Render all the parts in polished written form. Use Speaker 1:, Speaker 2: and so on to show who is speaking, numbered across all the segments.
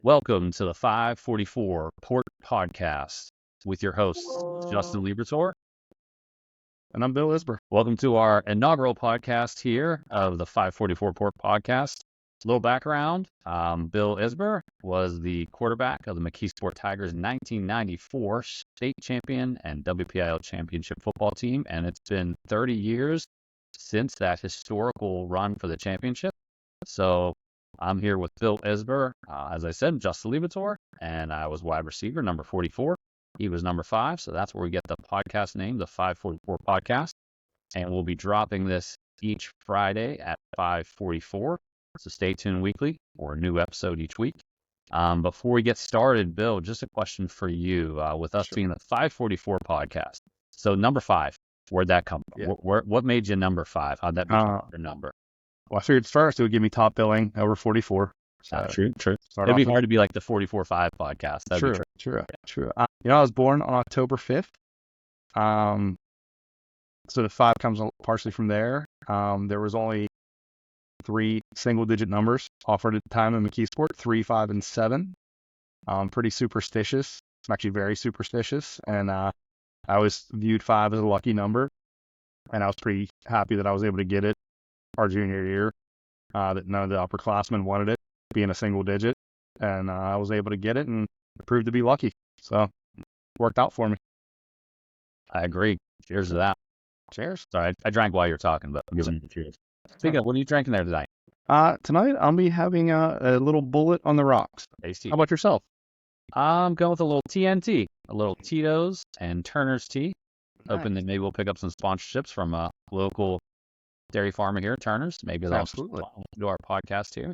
Speaker 1: Welcome to the 544 Port Podcast with your hosts, Justin Liberatore.
Speaker 2: And I'm Bill Isbir.
Speaker 1: Welcome to our inaugural podcast here of the 544 Port Podcast. A little background, Bill Isbir was the quarterback of the McKeesport Tigers 1994 state champion and WPIAL championship football team, and it's been 30 years since that historical run for the championship. So I'm here with Bill Isbir, as I said, Justin Liberatore, and I was wide receiver, number 44. He was number 5, so that's where we get the podcast name, the 544 Podcast. And we'll be dropping this each Friday at 5:44. So stay tuned weekly for a new episode each week. Before we get started, Bill, just a question for you. With us being the 544 Podcast, so number 5, where'd that come from?
Speaker 2: Yeah.
Speaker 1: What made you number 5? How'd that become your number?
Speaker 2: Well, I figured first it would give me top billing over 44. So
Speaker 1: True.
Speaker 2: start
Speaker 1: It'd be
Speaker 2: off
Speaker 1: hard to be like the 44-5 podcast. That'd be
Speaker 2: True. I was born on October 5th. So the 5 comes partially from there. There was only 3 single-digit numbers offered at the time in McKeesport, 3, 5, and 7. Pretty superstitious. I'm actually very superstitious, and I always viewed 5 as a lucky number, and I was pretty happy that I was able to get it our junior year. That none of the upperclassmen wanted it, being a single digit, and I was able to get it, and it proved to be lucky. So it worked out for me.
Speaker 1: I agree. Cheers to that.
Speaker 2: Cheers.
Speaker 1: Sorry, I drank while you were talking, but I'm giving you cheers. Speaking of, what are you drinking there tonight?
Speaker 2: Tonight I'll be having a little bullet on the rocks.
Speaker 1: Tasty.
Speaker 2: How about yourself?
Speaker 1: I'm going with a little TNT, a little Tito's and Turner's tea. Hoping that maybe we'll pick up some sponsorships from a local dairy farmer here, Turner's. Maybe they'll do our podcast here.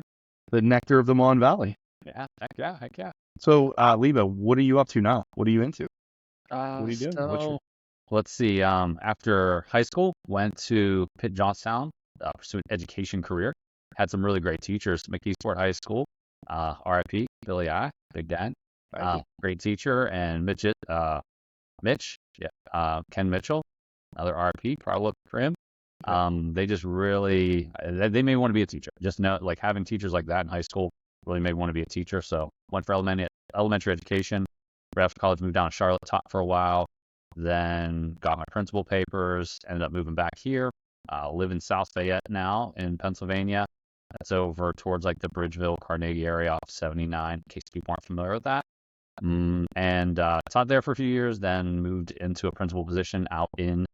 Speaker 2: The nectar of the Mon Valley.
Speaker 1: Yeah, heck yeah.
Speaker 2: So, Leva, what are you up to now? What are you into? What are you doing?
Speaker 1: So, let's see. After high school, went to Pitt Johnstown, pursued an education career. Had some really great teachers. McKeesport High School, RIP, Billy I, Big Dad, great teacher, and Ken Mitchell, another RIP, probably look for him. They just really, they made me want to be a teacher. Just know, like having teachers like that in high school really made me want to be a teacher. So went for elementary education. Right after college, moved down to Charlotte, taught for a while. Then got my principal papers, ended up moving back here. Live in South Fayette now in Pennsylvania. That's over towards like the Bridgeville, Carnegie area off 79, in case people aren't familiar with that. And taught there for a few years, then moved into a principal position out in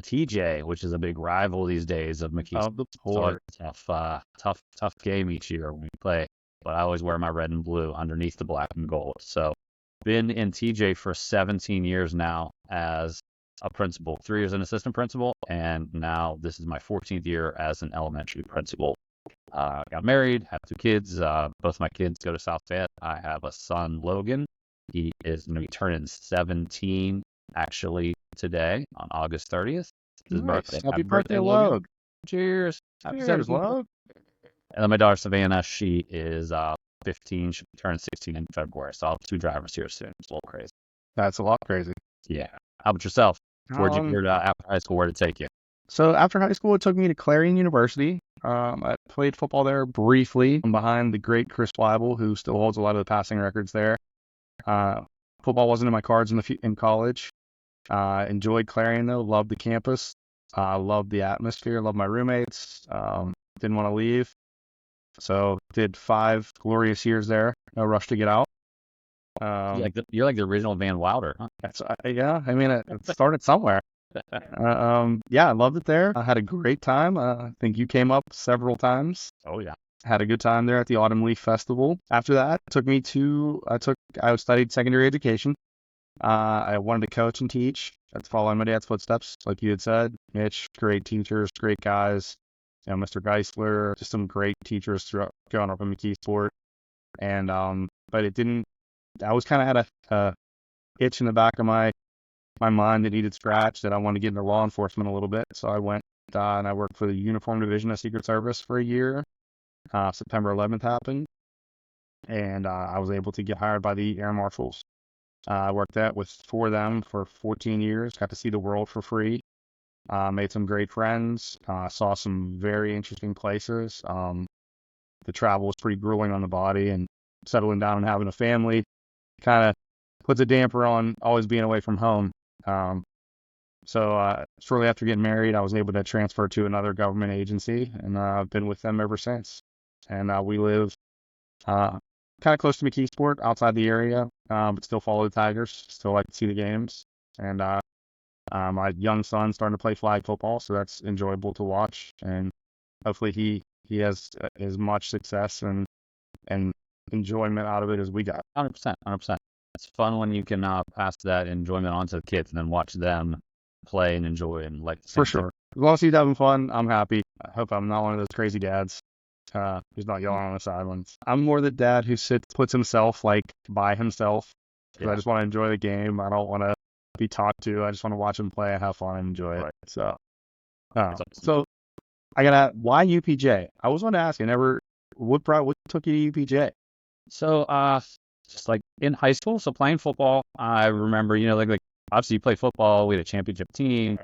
Speaker 1: TJ, which is a big rival these days of McKeesport. So tough game each year when we play. But I always wear my red and blue underneath the black and gold. So been in TJ for 17 years now as a principal, 3 years an assistant principal, and now this is my 14th year as an elementary principal. Got married, have 2 kids. Both my kids go to South Fayette. I have a son, Logan. He is going to be turning 17 actually today on August 30th. His birthday.
Speaker 2: Happy birthday, Logan.
Speaker 1: Cheers.
Speaker 2: Cheers, Logan.
Speaker 1: And then my daughter, Savannah, she is 15. She'll be turning 16 in February. So I'll have 2 drivers here soon. It's a little crazy.
Speaker 2: That's a lot crazy.
Speaker 1: Yeah. How about yourself? Where'd you go after high school? Where'd it take you?
Speaker 2: So after high school, it took me to Clarion University. I played football there briefly. I'm behind the great Chris Weibel, who still holds a lot of the passing records there. Football wasn't in my cards in college. Enjoyed Clarion, though. Loved the campus. Loved the atmosphere. Loved my roommates. Didn't want to leave. So did 5 glorious years there. No rush to get out.
Speaker 1: You're like the original Van Wilder, huh?
Speaker 2: Yeah, I mean, it started somewhere. Yeah, I loved it there. I had a great time. I think you came up several times.
Speaker 1: Oh, yeah.
Speaker 2: Had a good time there at the Autumn Leaf Festival. After that, I studied secondary education. I wanted to coach and teach. That's following my dad's footsteps, like you had said. Mitch, great teachers, great guys. You know, Mr. Geisler, just some great teachers throughout growing up in McKeesport. And but it didn't. I was kind of had a itch in the back of my mind that needed scratched, that I wanted to get into law enforcement a little bit. So I went and I worked for the Uniform Division of Secret Service for a year. September 11th happened, and I was able to get hired by the Air Marshals. I worked for them for 14 years, got to see the world for free, made some great friends, saw some very interesting places. The travel was pretty grueling on the body, and settling down and having a family kind of puts a damper on always being away from home. So shortly after getting married, I was able to transfer to another government agency, and I've been with them ever since. And we live kind of close to McKeesport, outside the area, but still follow the Tigers, still like to see the games. And my young son's starting to play flag football, so that's enjoyable to watch. And hopefully he has as much success and enjoyment out of it as we got.
Speaker 1: 100%, 100%. It's fun when you can pass that enjoyment on to the kids and then watch them play and enjoy and like the same
Speaker 2: For sure. As long as he's having fun, I'm happy. I hope I'm not one of those crazy dads who's not yelling on the sidelines. I'm more the dad who puts himself like by himself.
Speaker 1: Yeah.
Speaker 2: I just want to enjoy the game. I don't want to be talked to. I just want to watch him play and have fun and enjoy it.
Speaker 1: Right.
Speaker 2: So I gotta, why UPJ? I was going to ask you, what took you to UPJ?
Speaker 1: So just like in high school, so playing football, I remember, like obviously you play football, we had a championship team,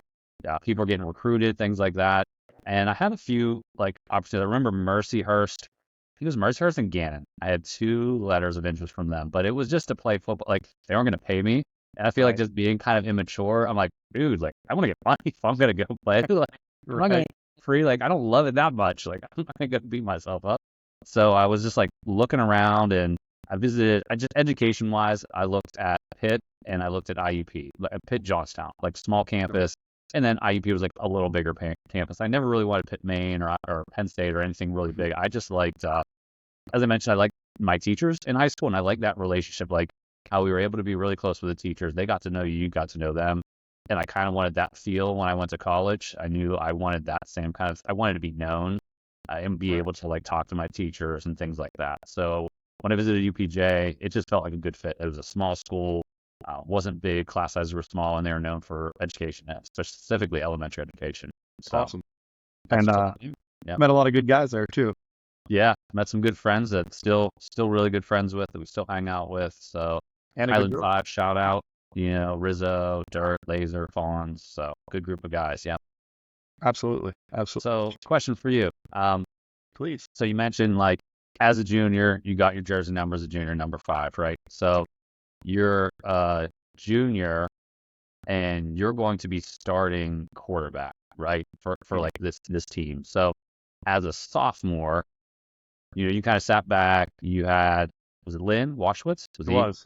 Speaker 1: people were getting recruited, things like that. And I had a few like opportunities. I remember Mercyhurst. I think it was Mercyhurst and Gannon. I had 2 letters of interest from them, but it was just to play football. Like they weren't going to pay me. And I feel like just being kind of immature, I'm like, dude, like I want to get money if I'm going to go play. Like I'm not going to free. Like I don't love it that much. Like I'm not going to beat myself up. So I was just like looking around, and I visited, education wise, I looked at Pitt and I looked at IUP, Pitt Johnstown, like small campus. And then IUP was like a little bigger campus. I never really wanted Pitt, Maine or Penn State or anything really big. I just liked, as I mentioned, I liked my teachers in high school, and I liked that relationship, like how we were able to be really close with the teachers. They got to know you got to know them. And I kind of wanted that feel when I went to college. I knew I wanted that same kind of, I wanted to be known and be able to like talk to my teachers and things like that. So when I visited UPJ, it just felt like a good fit. It was a small school. Wasn't big, class sizes were small, and they were known for education, specifically elementary education. So,
Speaker 2: awesome. And met a lot of good guys there too.
Speaker 1: Yeah, met some good friends that still really good friends with, that we still hang out with. So
Speaker 2: And
Speaker 1: Highland 5, shout out, Rizzo, Dirt, Laser, Fawns. So good group of guys. Yeah.
Speaker 2: Absolutely.
Speaker 1: So question for you.
Speaker 2: Please.
Speaker 1: So you mentioned like as a junior, you got your jersey number as a junior, number 5, right? So you're a junior and you're going to be starting quarterback, right? For like this team. So as a sophomore, you kind of sat back, you had, was it Lynn Washwitz?
Speaker 2: It was.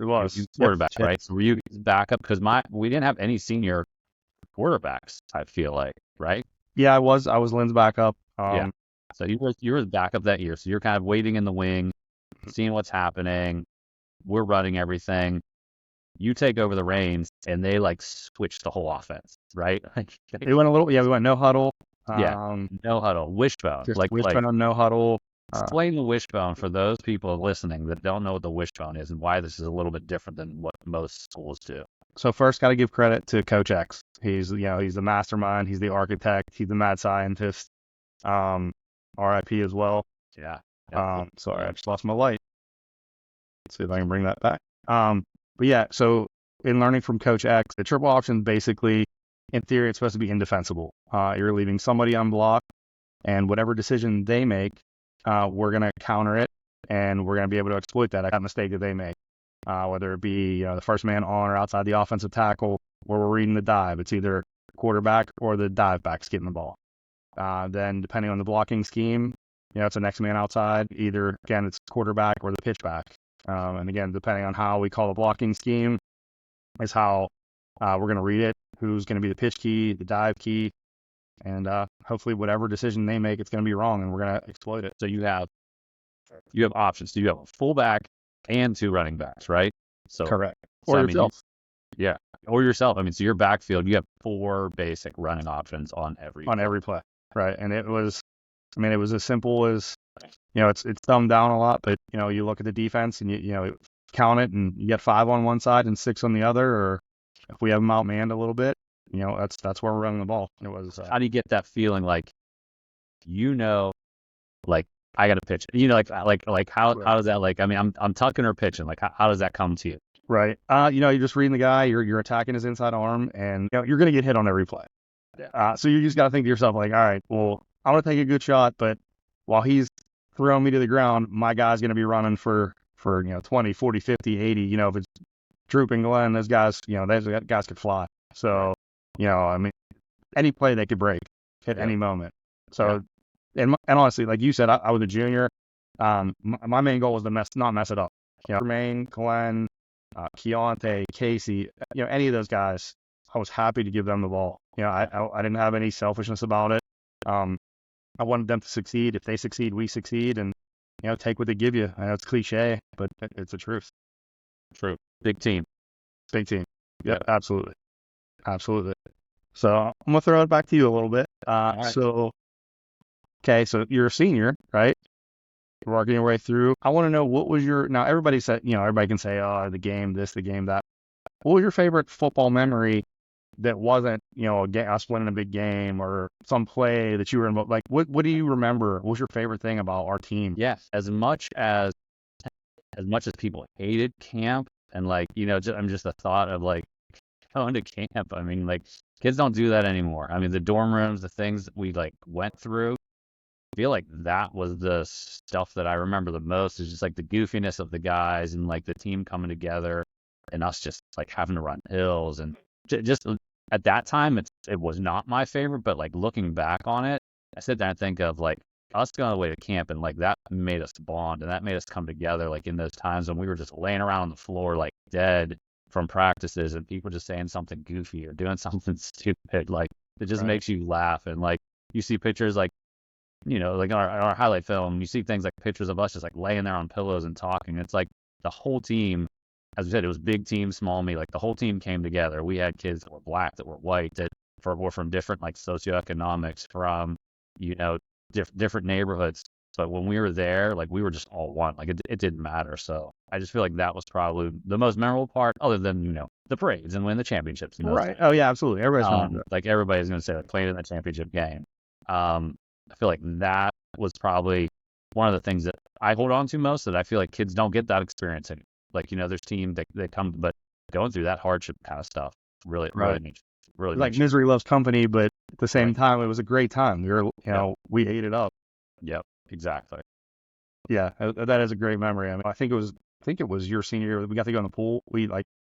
Speaker 1: Quarterback,
Speaker 2: Yep.
Speaker 1: right? So were you backup? Because we didn't have any senior quarterbacks, I feel like, right?
Speaker 2: Yeah, I was Lynn's backup.
Speaker 1: Yeah. So you were the backup that year. So you're kind of waiting in the wing, seeing what's happening. We're running everything. You take over the reins, and they like switch the whole offense, right?
Speaker 2: We went no huddle.
Speaker 1: No huddle, wishbone,
Speaker 2: wishbone on no huddle.
Speaker 1: Explain the wishbone for those people listening that don't know what the wishbone is and why this is a little bit different than what most schools do.
Speaker 2: So first, got to give credit to Coach X. He's the mastermind. He's the architect. He's the mad scientist. RIP as well.
Speaker 1: Yeah.
Speaker 2: Sorry, I just lost my light. Let's see if I can bring that back. But yeah, so in learning from Coach X, the triple option basically, in theory, it's supposed to be indefensible. You're leaving somebody unblocked, and whatever decision they make, we're going to counter it, and we're going to be able to exploit that mistake that they make. Whether it be the first man on or outside the offensive tackle, or we're reading the dive. It's either quarterback or the dive back's getting the ball. Then depending on the blocking scheme, it's the next man outside. Either, again, it's quarterback or the pitch back. And again, depending on how we call the blocking scheme is how we're going to read it, who's going to be the pitch key, the dive key, and hopefully whatever decision they make, it's going to be wrong, and we're going to exploit it.
Speaker 1: So you have options. So you have a fullback and 2 running backs, right? So
Speaker 2: correct. Or yourself.
Speaker 1: Or yourself. I mean, so your backfield, you have 4 basic running options on every
Speaker 2: play. Right. And it was as simple as, it's dumbed down a lot, but, you look at the defense and you count it and you get 5 on one side and 6 on the other, or if we have them outmanned a little bit, that's where we're running the ball. It was.
Speaker 1: How do you get that feeling like, like I got to pitch, how does that, like, I mean, I'm tucking or pitching, like, how does that come to you?
Speaker 2: Right. You're just reading the guy, you're attacking his inside arm, and you're going to get hit on every play. So you just got to think to yourself, like, all right, well, I'm going to take a good shot, but while he's throwing me to the ground, my guy's going to be running for for, 20, 40, 50, 80, if it's Drooping Glen, those guys, those guys could fly. So, I mean, any play they could break at any moment. So, and honestly, like you said, I was a junior. My main goal was to not mess it up. Jermaine, Glenn, Keontae, Casey, any of those guys, I was happy to give them the ball. I didn't have any selfishness about it. I wanted them to succeed. If they succeed, we succeed, and take what they give you. I know it's cliche, but it's the truth.
Speaker 1: True. Big team.
Speaker 2: Big team. Yeah, absolutely. So I'm gonna throw it back to you a little bit.
Speaker 1: Right.
Speaker 2: So you're a senior, right? You're working your way through. I want to know, what was now everybody said, everybody can say, oh, the game this, the game that. What was your favorite football memory that wasn't, us winning a big game or some play that you were involved? Like, what do you remember? What was your favorite thing about our team?
Speaker 1: Yes, as much as people hated camp, and I'm just the thought of going to camp. I mean, kids don't do that anymore. I mean, the dorm rooms, the things that we went through, I feel like that was the stuff that I remember the most. Is just the goofiness of the guys and the team coming together, and us just having to run hills, and just at that time it was not my favorite, but looking back on it, I sit there and think of us going away to camp, and that made us bond, and that made us come together in those times when we were just laying around on the floor dead from practices, and people just saying something goofy or doing something stupid. It just makes you laugh, and you see pictures in our highlight film, you see things pictures of us just laying there on pillows and talking. It's the whole team, as we said, it was big team, small me. The whole team came together. We had kids that were black, that were white, that were from different socioeconomics, from different neighborhoods. But when we were there, we were just all one. It didn't matter. So I just feel that was probably the most memorable part, other than the parades and winning the championships.
Speaker 2: Right. Oh yeah, absolutely. Everybody's
Speaker 1: everybody's going to say playing in the championship game. I feel that was probably one of the things that I hold on to most, that I feel kids don't get that experience anymore. There's teams that they come, but going through that hardship kind of stuff really
Speaker 2: misery loves company, but at the same time, it was a great time. We were, we ate it up.
Speaker 1: Yep, exactly.
Speaker 2: Yeah, that is a great memory. I mean, I think it was your senior year. We got to go in the pool. We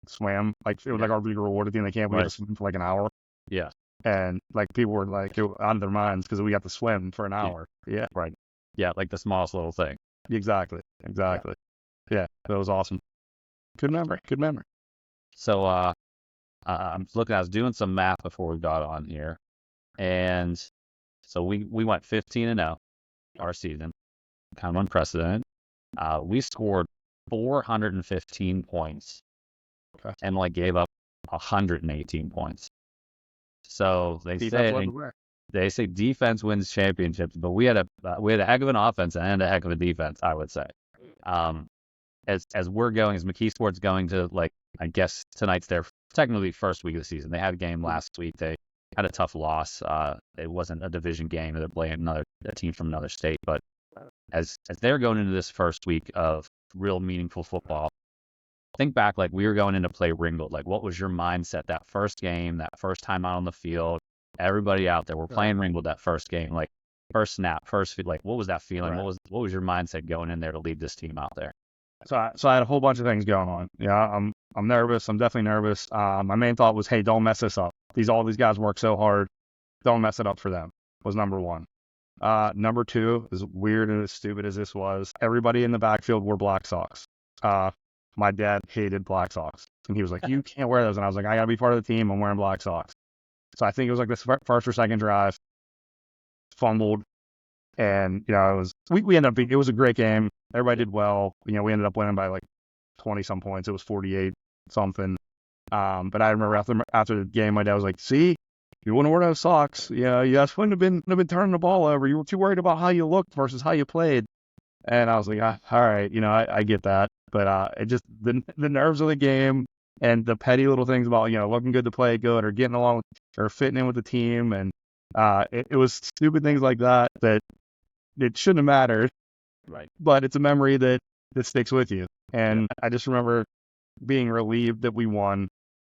Speaker 2: swam. It was our big reward at the end of the camp. We got to swim for an hour.
Speaker 1: Yeah.
Speaker 2: And people were out of their minds because we got to swim for an hour. Yeah.
Speaker 1: Right. Yeah, the smallest little thing.
Speaker 2: Exactly. Yeah, that was awesome. Good memory.
Speaker 1: So I was doing some math before we got on here, and so we went 15-0 our season, kind of unprecedented. We scored 415 points, and gave up 118 points. So they say defense wins championships, but we had a heck of an offense and a heck of a defense, I would say. As McKeesport's going to I guess tonight's their technically first week of the season. They had a game last week. They had a tough loss. It wasn't a division game. They're playing a team from another state. But as they're going into this first week of real meaningful football, think back we were going in to play Ringgold. What was your mindset that first game, that first time out on the field? Everybody out there, we're playing Ringgold that first game, first snap, first feed. What was that feeling?
Speaker 2: Right.
Speaker 1: What was your mindset going in there to lead this team out there?
Speaker 2: So I had a whole bunch of things going on. Yeah, I'm nervous. I'm definitely nervous. My main thought was, hey, don't mess this up. All these guys work so hard. Don't mess it up for them, was number one. Number two, as weird and as stupid as this was, everybody in the backfield wore black socks. My dad hated black socks, and he was like, you can't wear those. And I was like, I got to be part of the team. I'm wearing black socks. So I think it was this first or second drive, fumbled. And, we ended up it was a great game. Everybody did well. We ended up winning by 20 some points. It was 48 something. But I remember after the game, my dad was like, see, you wouldn't wear those socks. You guys wouldn't have been turning the ball over. You were too worried about how you looked versus how you played. And I was like, all right, I get that. But it just, the nerves of the game and the petty little things about, looking good to play good or getting along or fitting in with the team. And it was stupid things like that it shouldn't have mattered.
Speaker 1: Right.
Speaker 2: But it's a memory that sticks with you. And I just remember being relieved that we won.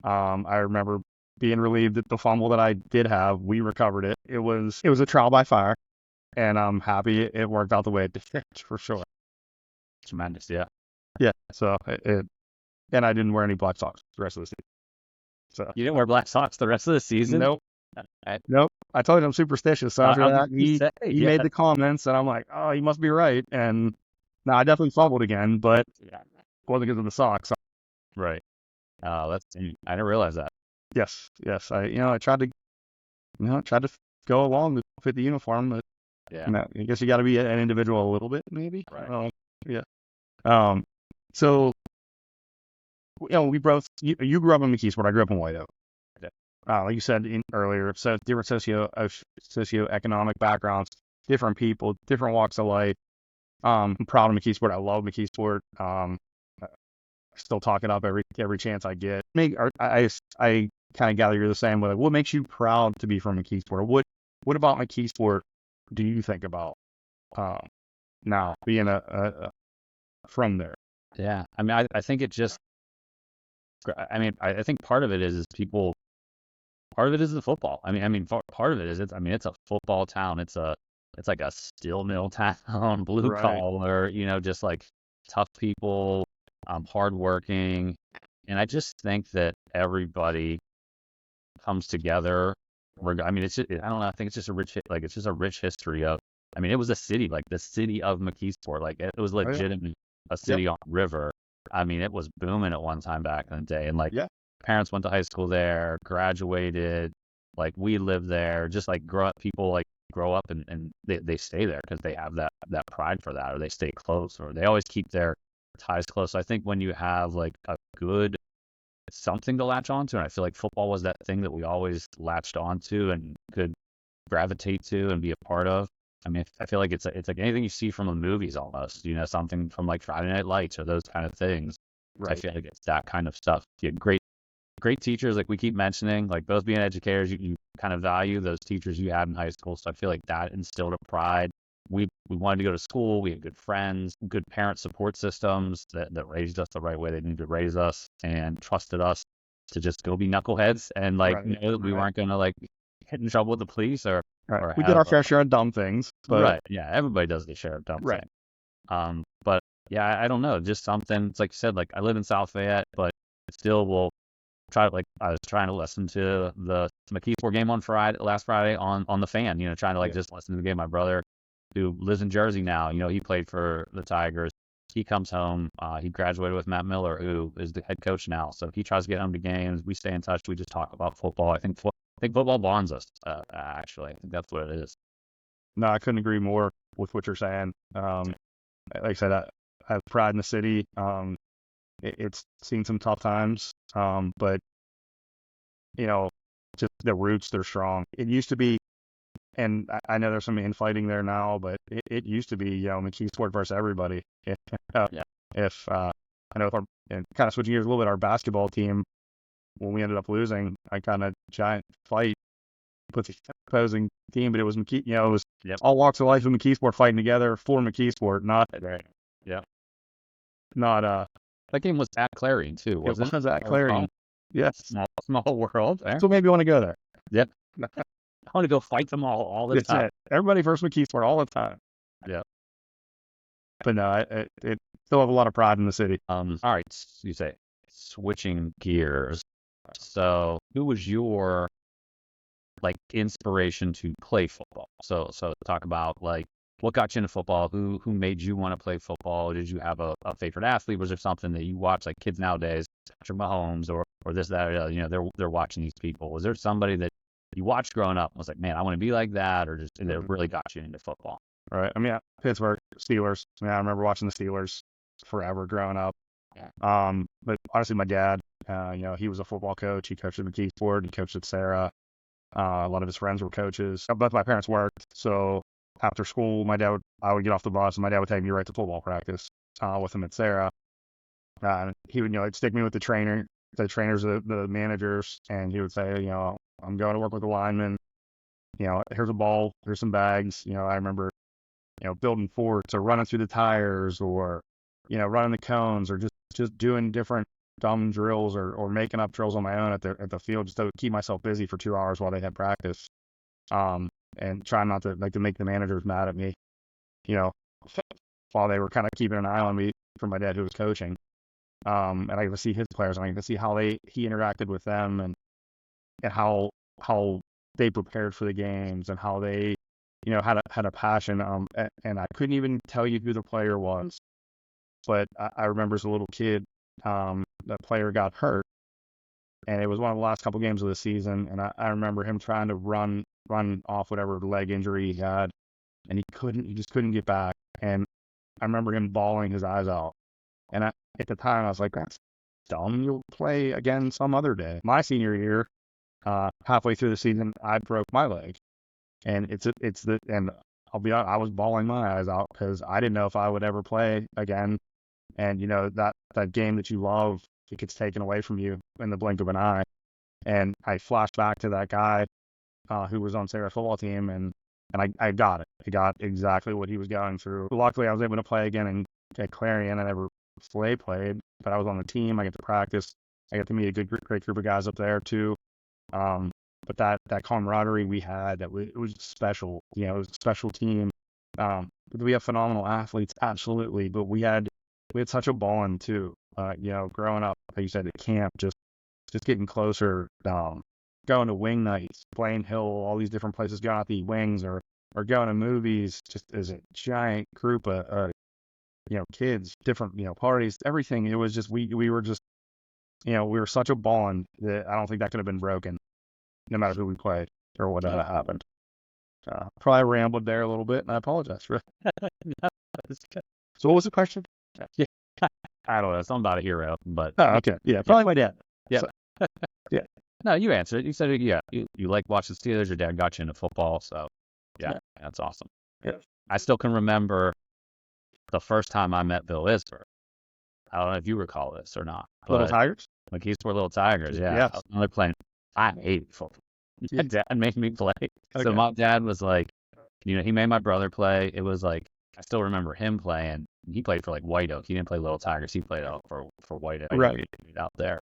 Speaker 2: I remember being relieved that the fumble that I did have, we recovered it. It was a trial by fire, and I'm happy it worked out the way it did, for sure.
Speaker 1: Tremendous, yeah.
Speaker 2: Yeah. So and I didn't wear any black socks the rest of the season. So
Speaker 1: You didn't wear black socks the rest of the season?
Speaker 2: nope,
Speaker 1: I,
Speaker 2: nope. I told you I'm superstitious. So
Speaker 1: I
Speaker 2: after
Speaker 1: was
Speaker 2: that,
Speaker 1: gonna say,
Speaker 2: he
Speaker 1: yeah,
Speaker 2: made the comments, and I'm like, oh, he must be right. And no, I definitely fumbled again, but
Speaker 1: yeah,
Speaker 2: it wasn't because of the socks.
Speaker 1: right. I didn't realize that.
Speaker 2: Yes, yes. I tried to go along to fit the uniform, but
Speaker 1: Yeah,
Speaker 2: no, I guess you got to be an individual a little bit, maybe.
Speaker 1: right.
Speaker 2: Yeah. Um. So we both you grew up in McKeesport. I grew up in White Oak.
Speaker 1: Yeah.
Speaker 2: Like you said earlier, so different socioeconomic backgrounds, different people, different walks of life. I'm proud of McKeesport. I love McKeesport. I still talk it up every chance I get. I kind of gather you're the same way. Like, what makes you proud to be from McKeesport? What about McKeesport do you think about now being a from there?
Speaker 1: Yeah. I mean, I think it just, I mean, I think part of it is people, part of it is the football. Part of it is, it's a football town. It's like a steel mill town, blue
Speaker 2: Right.
Speaker 1: collar, just like tough people, hardworking. And I just think that everybody comes together. I don't know. I think it's just it's just a rich history of, it was a city, like the city of McKeesport. Like it was
Speaker 2: Oh yeah.
Speaker 1: legitimately a
Speaker 2: Yep.
Speaker 1: city on a river. It was booming at one time back in the day. And like
Speaker 2: Yeah.
Speaker 1: parents went to high school there, graduated, like we lived there, just like people like grow up and they stay there because they have that pride for that, or they stay close, or they always keep their ties close. So I think when you have like a good something to latch onto, and I feel like football was that thing that we always latched onto and could gravitate to and be a part of. I feel like it's like anything you see from the movies almost, something from like Friday Night Lights or those kind of things. I
Speaker 2: Right.
Speaker 1: feel like it's that kind of stuff. You had great teachers, like we keep mentioning, like both being educators, you kind of value those teachers you had in high school. So I feel like that instilled a pride. We wanted to go to school. We had good friends, good parent support systems that raised us the right way they needed to raise us and trusted us to just go be knuckleheads and like
Speaker 2: Right.
Speaker 1: know that we
Speaker 2: Right.
Speaker 1: weren't gonna like get in trouble with the police
Speaker 2: Right.
Speaker 1: or
Speaker 2: We did
Speaker 1: have
Speaker 2: our fair share of dumb things, but
Speaker 1: right. Yeah, everybody does their share of dumb
Speaker 2: right.
Speaker 1: things. But yeah, I don't know, just something. It's like you said, like I live in South Fayette, but still will try like I was trying to listen to the McKeesport game on last Friday on the fan, trying to like
Speaker 2: Yeah.
Speaker 1: just listen to the game. My brother, who lives in Jersey now, he played for the Tigers. He comes home. He graduated with Matt Miller, who is the head coach now. So he tries to get home to games. We stay in touch. We just talk about football. I think football bonds us. Actually, I think that's what it is.
Speaker 2: No, I couldn't agree more with what you're saying. Like I said, I have pride in the city. It's seen some tough times, but just the roots, they're strong. It used to be, and I know there's some infighting there now, but it used to be, McKeesport versus everybody.
Speaker 1: Yeah.
Speaker 2: If I know, and kind of switching gears a little bit, our basketball team, when we ended up losing, I kind of giant fight with the opposing team, but it was it was
Speaker 1: Yep.
Speaker 2: all walks of life in McKeesport fighting together for McKeesport,
Speaker 1: Right. Yeah.
Speaker 2: not
Speaker 1: That game was at Clarion too, wasn't
Speaker 2: it was at
Speaker 1: I recall?
Speaker 2: Clarion. Yes.
Speaker 1: Small world there.
Speaker 2: So maybe you want to go there.
Speaker 1: Yep. I want to go fight them all the
Speaker 2: That's
Speaker 1: time.
Speaker 2: it. Everybody versus McKeesport all the time.
Speaker 1: Yeah.
Speaker 2: But no, it still have a lot of pride in the city.
Speaker 1: All right. You say switching gears. So, who was your like inspiration to play football? So talk about like what got you into football. Who made you want to play football? Did you have a favorite athlete? Was there something that you watch, like kids nowadays, Patrick Mahomes or this that or the other, they're watching these people? Was there somebody that you watched growing up and was like, man, I want to be like that, or just that really got you into football?
Speaker 2: Right. Pittsburgh Steelers. I remember watching the Steelers forever growing up.
Speaker 1: Yeah.
Speaker 2: But honestly, my dad, he was a football coach. He coached at McKeesport. He coached at Sarah. A lot of his friends were coaches. Both my parents worked, so after school, I would get off the bus, and my dad would take me right to football practice with him at Sarah. He would, he'd stick me with the trainers, the managers, and he would say, I'm going to work with the linemen. Here's a ball, here's some bags. I remember, building forts or running through the tires or, running the cones or just doing different dumb drills or making up drills on my own at the field just to keep myself busy for 2 hours while they had practice. And trying not to make the managers mad at me. while they were kind of keeping an eye on me for my dad who was coaching. And I got to see his players, and I got to see how he interacted with them, and how they prepared for the games, and how they, had a passion. And I couldn't even tell you who the player was, but I remember as a little kid, that player got hurt, and it was one of the last couple games of the season, and I remember him trying to run off whatever leg injury he had, and he just couldn't get back. And I remember him bawling his eyes out. And at the time, I was like, that's dumb. You'll play again some other day. My senior year, halfway through the season, I broke my leg. And and I'll be honest, I was bawling my eyes out because I didn't know if I would ever play again. And, that game that you love, it gets taken away from you in the blink of an eye. And I flashed back to that guy who was on Sarah's football team, and I got it. I got exactly what he was going through. Luckily, I was able to play again at Clarion. I never played, but I was on the team. I got to practice. I got to meet a great group of guys up there too. But that camaraderie we had, it was special. It was a special team. We have phenomenal athletes, absolutely, but we had such a bond too. Growing up, like you said, at camp, just getting closer, going to wing nights, Blaine Hill, all these different places, going out to eat wings or going to movies, just as a giant group of kids, different parties, everything. It was just we were just we were such a bond that I don't think that could have been broken, no matter who we played or what happened. Probably rambled there a little bit, and I apologize for it.
Speaker 1: No, it's good.
Speaker 2: So what was the question?
Speaker 1: Yeah. I don't know. Something about a hero, but
Speaker 2: okay, yeah, probably my dad.
Speaker 1: Yeah.
Speaker 2: So, yeah.
Speaker 1: No, you answered it. You said, you like watching Steelers. Your dad got you into football, so yeah, that's awesome.
Speaker 2: Yeah.
Speaker 1: I still can remember the first time I met Bill Isbir. I don't know if you recall this or not.
Speaker 2: Little Tigers?
Speaker 1: McKeesport Little Tigers, yeah.
Speaker 2: Yes.
Speaker 1: I was only playing. I hate football. My dad made me play.
Speaker 2: Okay.
Speaker 1: So my dad was like, he made my brother play. It was like, I still remember him playing. He played for like White Oak. He didn't play Little Tigers. He played out for White Oak.
Speaker 2: Right.
Speaker 1: Out there.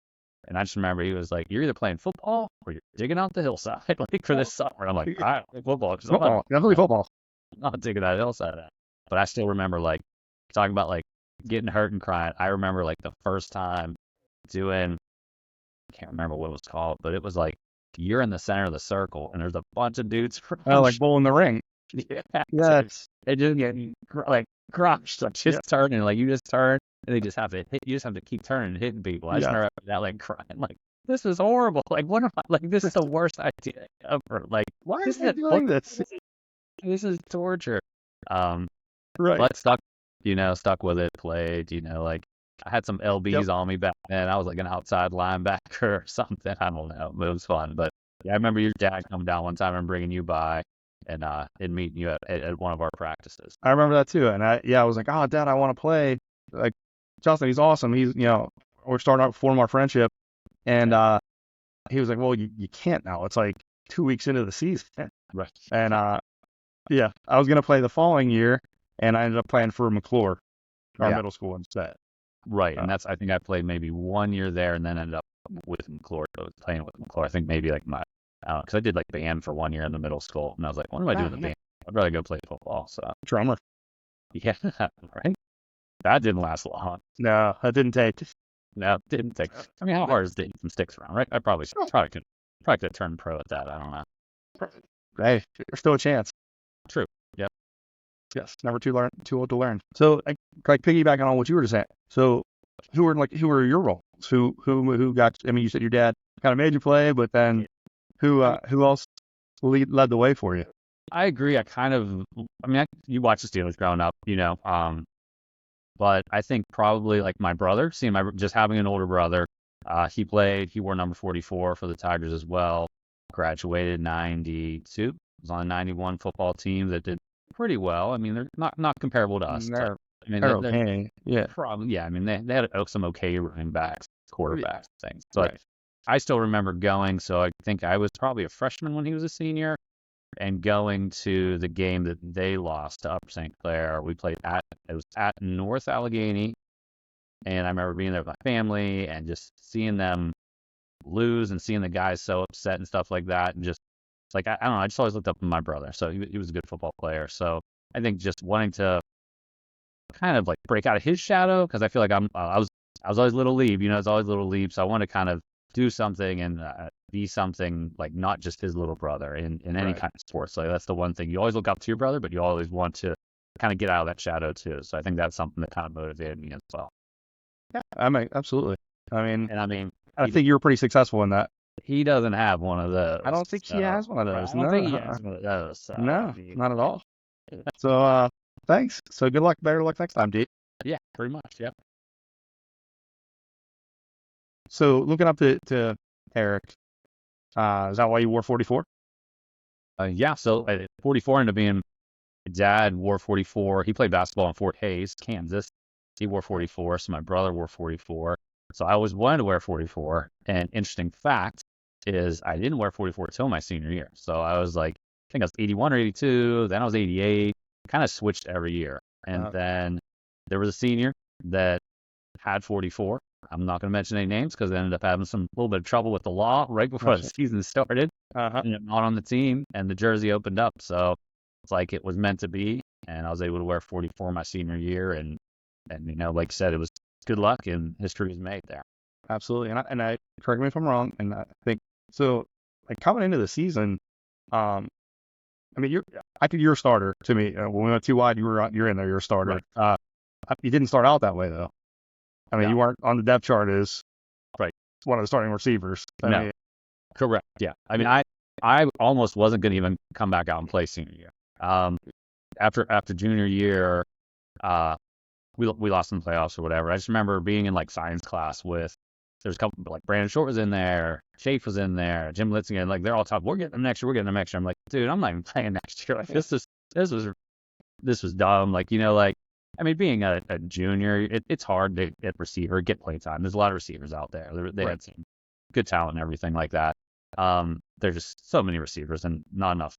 Speaker 1: And I just remember he was like, you're either playing football or you're digging out the hillside like for this summer. And I'm like, I play football.
Speaker 2: Football. Definitely football.
Speaker 1: I'm not digging that hillside out. But I still remember like talking about like getting hurt and crying. I remember like the first time doing, I can't remember what it was called, but it was like you're in the center of the circle and there's a bunch of dudes from
Speaker 2: like Bull in the Ring.
Speaker 1: Yeah.
Speaker 2: Yes.
Speaker 1: It just getting like crushed. Like just turning, like you just turn and they just have to hit. You just have to keep turning and hitting people. I just remember that like crying, like this is horrible. Like what am I? Like this is the worst idea ever. Like
Speaker 2: why is he doing this?
Speaker 1: This is torture.
Speaker 2: Right.
Speaker 1: But stuck with it. Played. Like I had some LBs on me back then. I was like an outside linebacker or something. I don't know. But it was fun. But yeah, I remember your dad coming down one time and bringing you by. And meeting you at one of our practices.
Speaker 2: I remember that too. And I was like, oh, Dad, I want to play. Like, Justin, he's awesome. He's, we're starting to form our friendship. And he was like, well, you can't now. It's like 2 weeks into the season.
Speaker 1: Right.
Speaker 2: And I was going to play the following year, and I ended up playing for McClure, our middle school instead.
Speaker 1: Right. And I think I played maybe 1 year there and then ended up with McClure. I was playing with McClure. I think maybe like because I did like band for 1 year in the middle school, and I was like, what am I doing in the band? I'd rather go play football. So
Speaker 2: drummer.
Speaker 1: Yeah, right. That didn't last long.
Speaker 2: No, that didn't take.
Speaker 1: No, it didn't take. I mean, how hard is getting some sticks around, right? I probably could have turned pro at that. I don't know.
Speaker 2: Hey, there's still a chance.
Speaker 1: True. Yep.
Speaker 2: Yes, never too old to learn. So, like piggybacking on what you were just saying. So, who were your roles? Who got? I mean, you said your dad kind of made you play, but then. Who else led the way for you?
Speaker 1: I agree. You watch the Steelers growing up, but I think probably like my brother, just having an older brother, he wore number 44 for the Tigers as well, graduated 92, was on a 91 football team that did pretty well. I mean, they're not comparable to us.
Speaker 2: They're
Speaker 1: okay.
Speaker 2: Yeah.
Speaker 1: Probably, yeah. I mean, they had some okay running backs, quarterbacks, things. But I still remember going, so I think I was probably a freshman when he was a senior, and going to the game that they lost to Upper St. Clair. We played it was at North Allegheny, and I remember being there with my family and just seeing them lose and seeing the guys so upset and stuff like that. And just, it's like, I don't know, I just always looked up to my brother. So he was a good football player. So I think just wanting to kind of like break out of his shadow because I feel like I was always little Leeb, it's always little Leeb. So I want to kind of do something and be something like not just his little brother in any kind of sports. So that's the one thing. You always look up to your brother, but you always want to kind of get out of that shadow too. So I think that's something that kind of motivated me as well.
Speaker 2: Yeah, I mean, absolutely.
Speaker 1: And
Speaker 2: I think you were pretty successful in that.
Speaker 1: he doesn't have one of those.
Speaker 2: I don't think he has one of those.
Speaker 1: I don't think he has one of those. So,
Speaker 2: No, not at all. So, thanks. So good luck. Better luck next time, D.
Speaker 1: Yeah, pretty much. Yep.
Speaker 2: So looking up to Eric, is that why you wore 44?
Speaker 1: Yeah. So 44 ended up being, my dad wore 44. He played basketball in Fort Hays, Kansas. He wore 44. So my brother wore 44. So I always wanted to wear 44. And interesting fact is I didn't wear 44 till my senior year. So I was like, I think I was 81 or 82. Then I was 88. Kind of switched every year. And then there was a senior that had 44. I'm not going to mention any names because they ended up having some little bit of trouble with the law right before the season started. Ended up not on the team, and the jersey opened up. So it's like it was meant to be, and I was able to wear 44 my senior year, and like you said, it was good luck, and history was made there.
Speaker 2: Absolutely, and I correct me if I'm wrong, and I think so. Like coming into the season, I mean, you're a starter to me. When we went too wide, you're in there. You're a starter.
Speaker 1: Right.
Speaker 2: You didn't start out that way though. I mean, you weren't on the depth chart as one of the starting receivers.
Speaker 1: Correct. Yeah. I mean, I almost wasn't going to even come back out and play senior year. After junior year, we lost in the playoffs or whatever. I just remember being in like science class with, there's a couple, like Brandon Short was in there, Chafe was in there, Jim Litzinger, like they're all talking, we're getting them next year. I'm like, dude, I'm not even playing next year. Like this was dumb. Like, I mean, being a junior, it's hard to get play time. There's a lot of receivers out there. They had some good talent and everything like that. There's just so many receivers and not enough.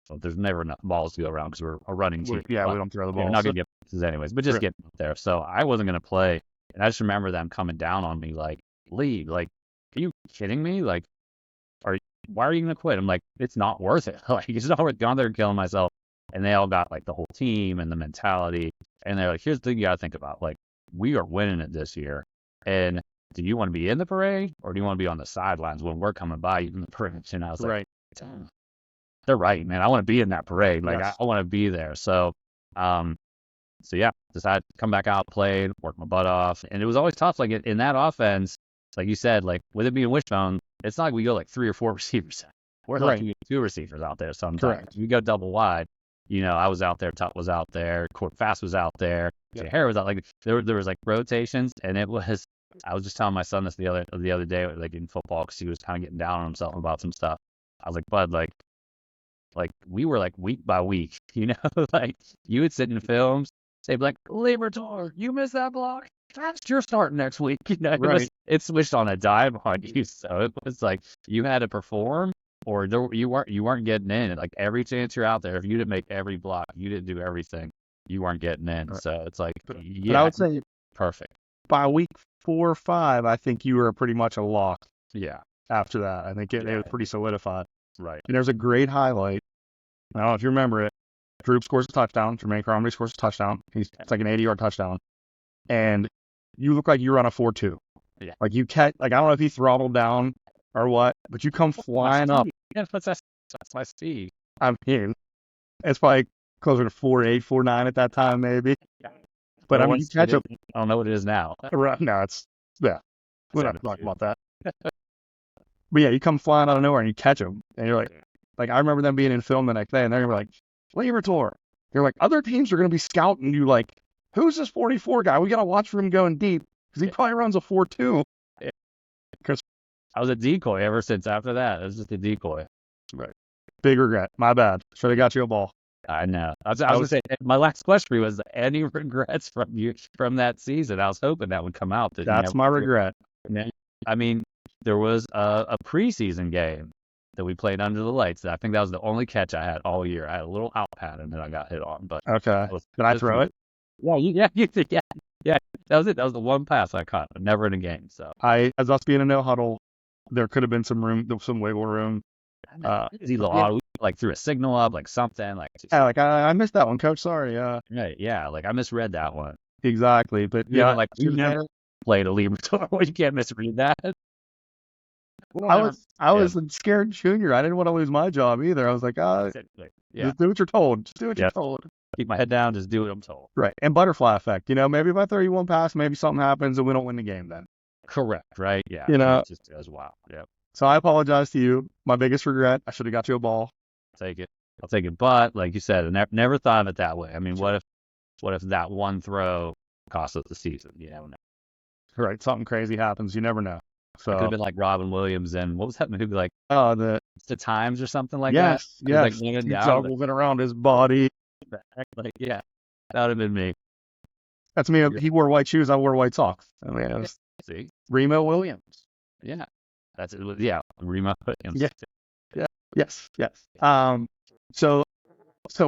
Speaker 1: So there's never enough balls to go around because we're a running team.
Speaker 2: We don't throw the ball.
Speaker 1: We're not going to get passes anyways, but just getting up there. So I wasn't going to play. And I just remember them coming down on me like, Lee, like, are you kidding me? Like, why are you going to quit? I'm like, it's not worth it. Like, it's not worth going there and killing myself. And they all got like the whole team and the mentality. And they're like, here's the thing you got to think about. Like, we are winning it this year. And do you want to be in the parade or do you want to be on the sidelines when we're coming by you in the parade? And I was like, they're right, man. I want to be in that parade. Like, I want to be there. So, yeah, decided to come back out, played, worked my butt off. And it was always tough. Like, in that offense, like you said, like, with it being Wishbone, it's not like we go like 3 or 4 receivers. We're like 2 receivers out there sometimes.
Speaker 2: Correct.
Speaker 1: We go double wide. I was out there, Tut was out there, Court Fast was out there, Jay Harris was out. Like there was like rotations, and I was just telling my son this the other day, like in football, because he was kind of getting down on himself about some stuff. I was like, Bud, like we were like week by week, like you would sit in films, they'd be like, Liberatore, you missed that block. Fast, you're starting next week. It switched on a dime on you, so it was like you had to perform. Or you weren't getting in. Like every chance you're out there, if you didn't make every block, you didn't do everything, you weren't getting in. Right. So it's like,
Speaker 2: but I would say
Speaker 1: perfect.
Speaker 2: By week 4 or 5, I think you were pretty much a lock.
Speaker 1: Yeah.
Speaker 2: After that, I think it was pretty solidified.
Speaker 1: Right.
Speaker 2: And there's a great highlight. I don't know if you remember it. Droop scores a touchdown. Jermaine Cromley scores a touchdown. It's like an 80-yard touchdown, and you look like you were on a 4-2.
Speaker 1: Yeah.
Speaker 2: Like you catch. Like I don't know if he throttled down or what, but you come flying up.
Speaker 1: Yeah, that's my speed.
Speaker 2: I mean, it's probably closer to 4.8, 4.9 at that time, maybe.
Speaker 1: Yeah.
Speaker 2: But I mean, you catch up.
Speaker 1: I don't know what it is now.
Speaker 2: Right now, we're not talking about that. But yeah, you come flying out of nowhere and you catch them, and you're like I remember them being in film the next day, and they're gonna be like, Liberatore. You're like, other teams are gonna be scouting you, like, who's this 44 guy? We gotta watch for him going deep because he probably runs a 4.2. Because
Speaker 1: I was a decoy ever since after that. It was just a decoy.
Speaker 2: Right. Big regret. My bad. Should have got you a ball.
Speaker 1: I know. I was going to say, my last question was, any regrets from that season? I was hoping that would come out.
Speaker 2: That's my regret.
Speaker 1: I mean, there was a preseason game that we played under the lights. I think that was the only catch I had all year. I had a little out pattern that I got hit on. But
Speaker 2: okay. Did I throw it?
Speaker 1: Yeah. That was it. That was the one pass I caught. Never in a game. So
Speaker 2: as us being a no huddle, there could have been some wiggle room.
Speaker 1: Is he
Speaker 2: Yeah,
Speaker 1: like threw a signal up, like something, like
Speaker 2: yeah, like I missed that one, coach. Sorry.
Speaker 1: right, yeah, like I misread that one.
Speaker 2: Exactly. But
Speaker 1: You'd have
Speaker 2: yeah,
Speaker 1: been like,
Speaker 2: to
Speaker 1: we've
Speaker 2: the
Speaker 1: never
Speaker 2: man,
Speaker 1: played a Liberatore. Well, you can't misread that. We don't
Speaker 2: I
Speaker 1: ever.
Speaker 2: was I
Speaker 1: Yeah,
Speaker 2: was a scared junior. I didn't want to lose my job either. I was like,
Speaker 1: yeah,
Speaker 2: just do what you're told. Just do what you're
Speaker 1: yeah.
Speaker 2: told.
Speaker 1: Keep my head down, just do what I'm told.
Speaker 2: Right. And butterfly effect. Maybe if I throw you one pass, maybe something happens and we don't win the game then.
Speaker 1: Correct, right? Yeah,
Speaker 2: You
Speaker 1: and
Speaker 2: know.
Speaker 1: it just goes wow. Yeah,
Speaker 2: So I apologize to you. My biggest regret, I should have got you a ball.
Speaker 1: take it. I'll take it. But like you said, I never thought of it that way. I mean,
Speaker 2: Sure.
Speaker 1: what if that one throw cost us the season? You never know.
Speaker 2: Right. Something crazy happens. You never know.
Speaker 1: It could have
Speaker 2: So,
Speaker 1: been like Robin Williams and what was that movie like
Speaker 2: the
Speaker 1: The Times or something like that?
Speaker 2: yes,
Speaker 1: It was like
Speaker 2: yes,
Speaker 1: running
Speaker 2: he
Speaker 1: down like,
Speaker 2: juggles it around his body.
Speaker 1: the heck? Like yeah, that would have been me.
Speaker 2: That's me.
Speaker 1: Yeah.
Speaker 2: He wore white shoes. I wore white socks. I mean, it was
Speaker 1: See,
Speaker 2: Remo Williams.
Speaker 1: yeah, that's it. Yeah, Remo Williams.
Speaker 2: Yeah. Yeah. Yes. Yes. So